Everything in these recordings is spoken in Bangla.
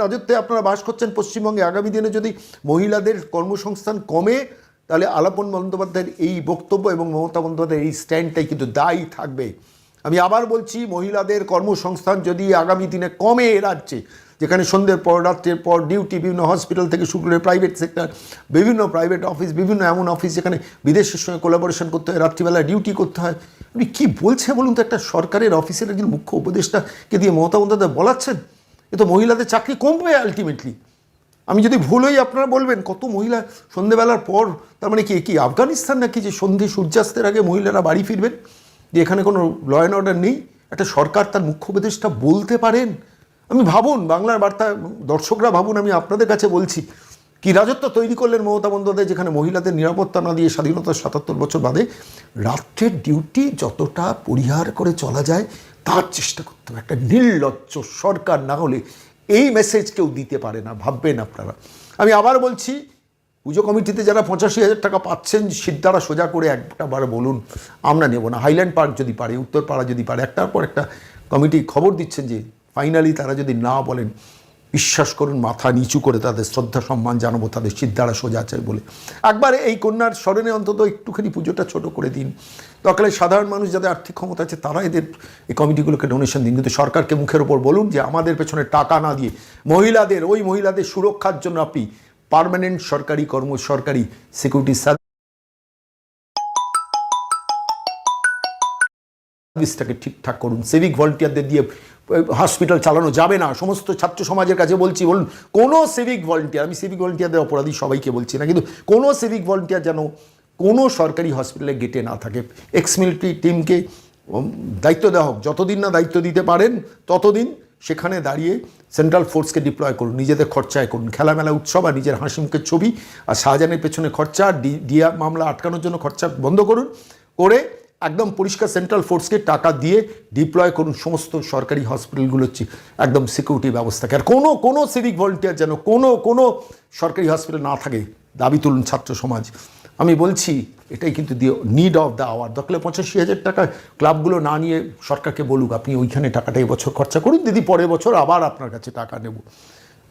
রাজত্বে আপনারা বাস করছেন পশ্চিমবঙ্গে। আগামী দিনে যদি মহিলাদের কর্মসংস্থান কমে, তাহলে আলাপন বন্দ্যোপাধ্যায়ের এই বক্তব্য এবং মমতা বন্দ্যোপাধ্যায়ের এই স্ট্যান্ডটাই কিন্তু দায়ী থাকবে। আমি আবার বলছি, মহিলাদের কর্মসংস্থান যদি আগামী দিনে কমে রাজ্যে, যেখানে সন্ধ্যের পর রাত্রের পর ডিউটি, বিভিন্ন হসপিটাল থেকে শুরু করে প্রাইভেট সেক্টর, বিভিন্ন প্রাইভেট অফিস, বিভিন্ন এমন অফিস যেখানে বিদেশের সঙ্গে কোলাবোরেশন করতে হয়, রাত্রিবেলায় ডিউটি করতে হয়, আপনি কী বলছে বলুন তো? একটা সরকারের অফিসের একজন মুখ্য উপদেষ্টাকে দিয়ে মমতা বন্দ্যোপাধ্যায় বলাচ্ছেন এ তো মহিলাদের চাকরি কমবে আলটিমেটলি। আমি যদি ভুল হই আপনারা বলবেন। কত মহিলা সন্ধ্যেবেলার পর, তার মানে কি আফগানিস্তান নাকি যে সন্ধ্যে সূর্যাস্তের আগে মহিলারা বাড়ি ফিরবেন, যে এখানে কোনো ল অ্যান্ড অর্ডার নেই? একটা সরকার তার মুখ্য উপদেষ্টা বলতে পারেন? আমি ভাবুন, বাংলার বার্তা দর্শকরা ভাবুন, আমি আপনাদের কাছে বলছি, কি রাজত্ব তৈরি করলেন মমতা বন্দ্যোপাধ্যায়, যেখানে মহিলাদের নিরাপত্তা না দিয়ে স্বাধীনতার ৭৭ বছর বাদে রাত্রের ডিউটি যতটা পরিহার করে চলা যায় তার চেষ্টা করতে হবে। একটা নির্লজ্জ সরকার না হলে এই মেসেজ কেউ দিতে পারে না, ভাববেন আপনারা। আমি আবার বলছি, পুজো কমিটিতে যারা ৮৫,০০০ টাকা পাচ্ছেন, সিদ্ধারা সোজা করে একটা বার বলুন আমরা নেব না। হাইল্যান্ড পার্ক যদি পারে, উত্তরপাড়া যদি পারে, একটার পর একটা কমিটি খবর দিচ্ছেন যে ফাইনালি তারা যদি না বলেন, বিশ্বাস করুন মাথা নিচু করে তাদের শ্রদ্ধা সম্মান জানাবো, তাদের সিদ্ধারা সোজা চাই বলে। একবার এই কন্যার স্মরণে অন্তত একটুখানি পুজোটা ছোট করে দিন। দরকারে সাধারণ মানুষ যাদের আর্থিক ক্ষমতা আছে তারা এদের এই কমিটিগুলোকে ডোনেশন দিন, কিন্তু সরকারকে মুখের ওপর বলুন যে আমাদের পেছনে টাকা না দিয়ে ওই মহিলাদের সুরক্ষার জন্য আপনি পার্মানেন্ট সরকারি সরকারি সিকিউরিটি সার্ভিসটাকে ঠিকঠাক করুন। সিভিক ভলেন্টিয়ারদের দিয়ে হসপিটাল চালানো যাবে না। সমস্ত ছাত্র সমাজের কাছে বলছি, বলুন কোনো সিভিক ভলেন্টিয়ার, আমি সিভিক ভলেন্টিয়ারদের অপরাধী সবাইকে বলছি না, কিন্তু কোনো সিভিক ভলেন্টিয়ার যেন কোনো সরকারি হসপিটালে গেটে না থাকে। এক্স মিলিটারি টিমকে দায়িত্ব দেওয়া হোক, যতদিন না দায়িত্ব দিতে পারেন ততদিন সেখানে দাঁড়িয়ে সেন্ট্রাল ফোর্সকে ডিপ্লয় করুন, নিজেদের খরচায় করুন। খেলামেলা উৎসব আর নিজের হাসি মুখের ছবি আর শাহজাহানের পেছনে খরচা, ডিয়া মামলা আটকানোর জন্য খরচা বন্ধ করুন, করে একদম পরিষ্কার সেন্ট্রাল ফোর্সকে টাকা দিয়ে ডিপ্লয় করুন সমস্ত সরকারি হসপিটালগুলোর একদম সিকিউরিটি ব্যবস্থাকে। আর কোনো সিভিক ভলেন্টিয়ার যেন কোনো সরকারি হসপিটাল না থাকে, দাবি তুলুন ছাত্র সমাজ। আমি বলছি এটাই কিন্তু নিড অফ দ্য আওয়ার। দরকার ৮৫,০০০ টাকা ক্লাবগুলো না নিয়ে সরকারকে বলুক আপনি ওইখানে টাকাটা এবছর খরচা করুন দিদি, পরের বছর আবার আপনার কাছে টাকা নেব।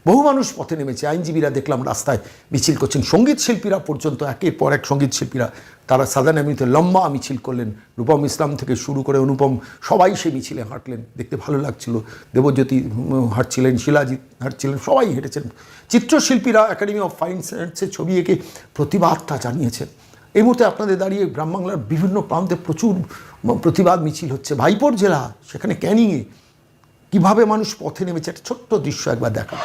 বহু মানুষ পথে নেমেছে, আইনজীবীরা দেখলাম রাস্তায় মিছিল করছেন, সঙ্গীত শিল্পীরা পর্যন্ত একের পর এক সঙ্গীত শিল্পীরা তারা সাধারণ এমনিতে লম্বা মিছিল করলেন। রূপম ইসলাম থেকে শুরু করে অনুপম সবাই সেই মিছিলে হাঁটলেন, দেখতে ভালো লাগছিল। দেবজ্যোতি হাঁটছিলেন, শিলাজিৎ হাঁটছিলেন, সবাই হেঁটেছেন। চিত্রশিল্পীরা একাডেমি অফ ফাইন সায়েন্সের ছবি এঁকে প্রতিবাদটা জানিয়েছেন। এই মুহূর্তে আপনাদের দাঁড়িয়ে গ্রাম বাংলার বিভিন্ন প্রান্তে প্রচুর প্রতিবাদ মিছিল হচ্ছে। ভাইপোর জেলা সেখানে ক্যানিংয়ে কীভাবে মানুষ পথে নেমেছে, একটা ছোট্ট দৃশ্য একবার দেখা।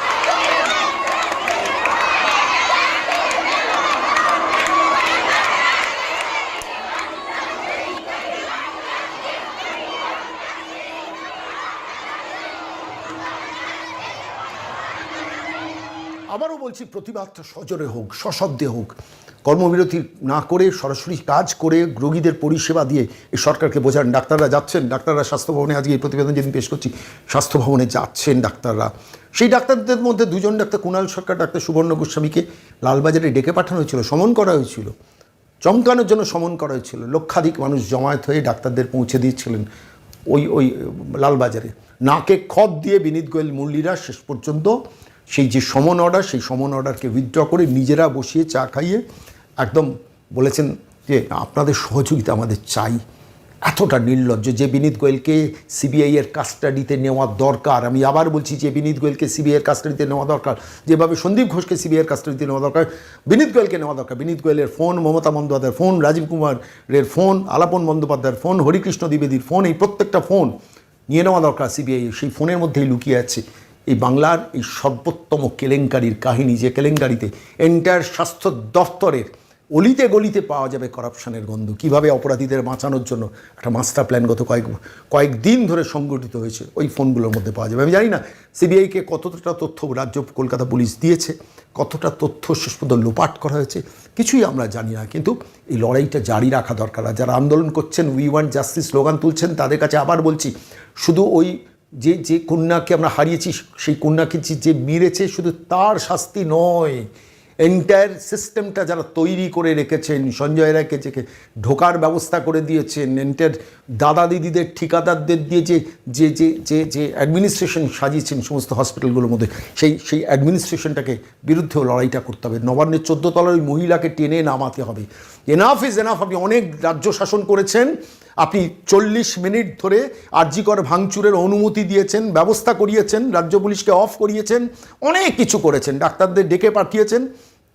আবারও বলছি, প্রতিবাদটা সজোরে হোক, সশব্দে হোক, কর্মবিরতি না করে সরাসরি কাজ করে রোগীদের পরিষেবা দিয়ে এই সরকারকে বোঝান। ডাক্তাররা যাচ্ছেন, ডাক্তাররা স্বাস্থ্য ভবনে, আজকে এই প্রতিবেদন যেদিন পেশ করছি, স্বাস্থ্য ভবনে যাচ্ছেন ডাক্তাররা। সেই ডাক্তারদের মধ্যে দুজন ডাক্তার, কুণাল সরকার, ডাক্তার সুবর্ণ গোস্বামীকে লালবাজারে ডেকে পাঠানো হয়েছিল, সমন করা হয়েছিল, চমকানোর জন্য সমন করা হয়েছিল। লক্ষাধিক মানুষ জমায়েত হয়ে ডাক্তারদের পৌঁছে দিয়েছিলেন ওই লালবাজারে। নাকে খত দিয়ে বিনীত গোয়েল মুরলীরা শেষ পর্যন্ত সেই যে সমন অর্ডার, সেই সমন অর্ডারকে উইথড্র করে নিজেরা বসিয়ে চা খাইয়ে একদম বলেছেন যে আপনাদের সহযোগিতা আমাদের চাই। এতটা নির্লজ্জ যে বিনীত গোয়েলকে সিবিআইয়ের কাস্টাডিতে নেওয়া দরকার। আমি আবার বলছি যে বিনীত গোয়েলকে সিবিআইয়ের কাস্টাডিতে নেওয়া দরকার, যেভাবে সন্দীপ ঘোষকে সিবিআইয়ের কাস্টাডিতে নেওয়া দরকার, বিনীত গোয়েলকে নেওয়া দরকার। বিনীত গোয়েলের ফোন, মমতা বন্দ্যোপাধ্যায়ের ফোন, রাজীব কুমারের ফোন, আলাপন বন্দ্যোপাধ্যায়ের ফোন, হরিকৃষ্ণ দ্বিবেদীর ফোন, এই প্রত্যেকটা ফোন নিয়ে নেওয়া দরকার সিবিআই। সেই ফোনের মধ্যেই লুকিয়ে আছে এই বাংলার এই সর্বোত্তম কেলেঙ্কারির কাহিনী, যে কেলেঙ্কারিতে এন্টায়ার স্বাস্থ্য দফতরের অলিতে গলিতে পাওয়া যাবে করাপশনের গন্ধ। কীভাবে অপরাধীদের বাঁচানোর জন্য একটা মাস্টার প্ল্যান গত কয়েকদিন ধরে সংগঠিত হয়েছে, ওই ফোনগুলোর মধ্যে পাওয়া যাবে। আমি জানি না সিবিআইকে কতটা তথ্য রাজ্য কলকাতা পুলিশ দিয়েছে, কতটা তথ্য শেষ পর্যন্ত লোপাট করা হয়েছে, কিছুই আমরা জানি না। কিন্তু এই লড়াইটা জারি রাখা দরকার। আর যারা আন্দোলন করছেন, উই ওয়ান্ট জাস্টিস স্লোগান তুলছেন, তাদের কাছে আবার বলছি, শুধু ওই যে কন্যাকে আমরা হারিয়েছি, সেই কন্যাকে যে মেরেছে শুধু তার শাস্তি নয়, এন্টায়ার সিস্টেমটা যারা তৈরি করে রেখেছেন, সঞ্জয় রায়কে যে ঢোকার ব্যবস্থা করে দিয়েছেন, এন্টায়ার দাদা দিদিদের ঠিকাদারদের দিয়ে যে যে যে যে যে অ্যাডমিনিস্ট্রেশন সাজিয়েছেন সমস্ত হসপিটালগুলোর মধ্যে, সেই অ্যাডমিনিস্ট্রেশনটাকে বিরুদ্ধেও লড়াইটা করতে হবে। নবান্নের 14 তলার ওই মহিলাকে টেনে নামাতে হবে। Enough is enough. আপনি অনেক রাজ্য শাসন করেছেন, আপনি 40 মিনিট ধরে আরজি কর ভাঙচুরের অনুমতি দিয়েছেন, ব্যবস্থা করিয়েছেন, রাজ্য পুলিশকে অফ করিয়েছেন, অনেক কিছু করেছেন, ডাক্তারদের ডেকে পাঠিয়েছেন,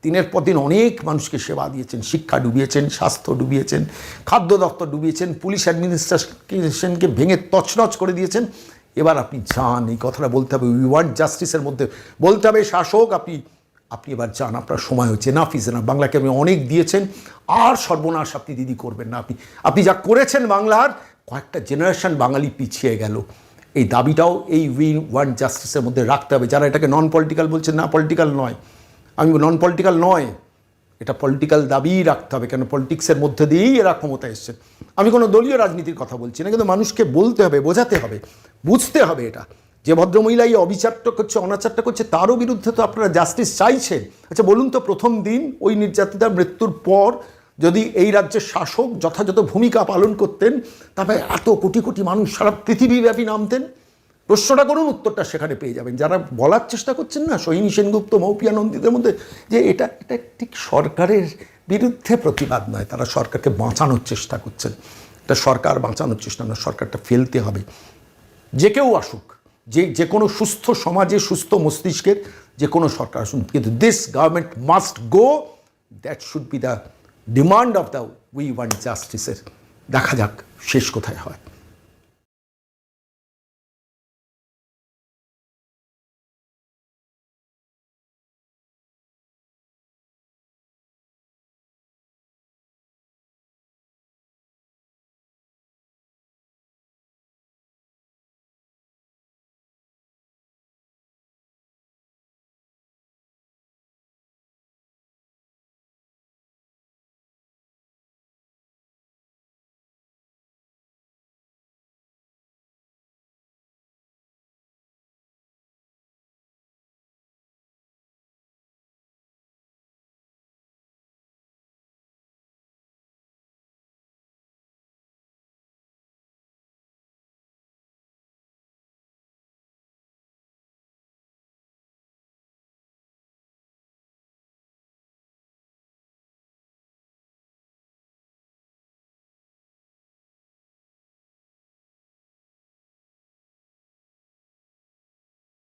দিনের পর দিন অনেক মানুষকে সেবা দিয়েছেন, শিক্ষা ডুবিয়েছেন, স্বাস্থ্য ডুবিয়েছেন, খাদ্য দপ্তর ডুবিয়েছেন, পুলিশ অ্যাডমিনিস্ট্রেশনকে ভেঙে তছনছ করে দিয়েছেন। এবার আপনি যান, এই কথাটা বলতে হবে, উই ওয়ান্ট জাস্টিসের মধ্যে বলতে হবে শাসক আপনি এবার যান, আপনার সময় হচ্ছে, এনাফ ইজ এনাফ। বাংলাকে আপনি অনেক দিয়েছেন, আর সর্বনাশ আপনি দিদি করবেন না। আপনি যা করেছেন বাংলার, কয়েকটা জেনারেশন বাঙালি পিছিয়ে গেল। এই দাবিটাও এই উই ওয়ান্ট জাস্টিসের মধ্যে রাখতে হবে। যারা এটাকে নন পলিটিক্যাল বলছেন, না পলিটিক্যাল নয়, আমি নন পলিটিক্যাল নয়, এটা পলিটিক্যাল দাবিই রাখতে হবে, কেন পলিটিক্সের মধ্যে দিয়েই এরা ক্ষমতা এসছেন। আমি কোনো দলীয় রাজনীতির কথা বলছি না, কিন্তু মানুষকে বলতে হবে, বোঝাতে হবে, বুঝতে হবে এটা যে ভদ্রমহিলা এই অবিচারটা করছে, অনাচারটা করছে, তারও বিরুদ্ধে তো আপনারা জাস্টিস চাইছেন। আচ্ছা বলুন তো, প্রথম দিন ওই নির্যাতিতার মৃত্যুর পর যদি এই রাজ্যের শাসক যথাযথ ভূমিকা পালন করতেন, তারপরে এত কোটি কোটি মানুষ সারা পৃথিবীব্যাপী নামতেন? প্রশ্নটা করুন, উত্তরটা সেখানে পেয়ে যাবেন। যারা বলার চেষ্টা করছেন না সোহিনী সেনগুপ্ত, মৌপিয়া নন্দিতের মধ্যে, যে এটা ঠিক সরকারের বিরুদ্ধে প্রতিবাদ নয়, তারা সরকারকে বাঁচানোর চেষ্টা করছেন। এটা সরকার বাঁচানোর চেষ্টা না, সরকারটা ফেলতে হবে। যে কেউ আসুক, যে কোনো সুস্থ সমাজে, সুস্থ মস্তিষ্কের যে কোনো সরকার আসুন, কিন্তু this government must go. That should be the demand of the we want জাস্টিসের। দেখা যাক শেষ কোথায় হয়।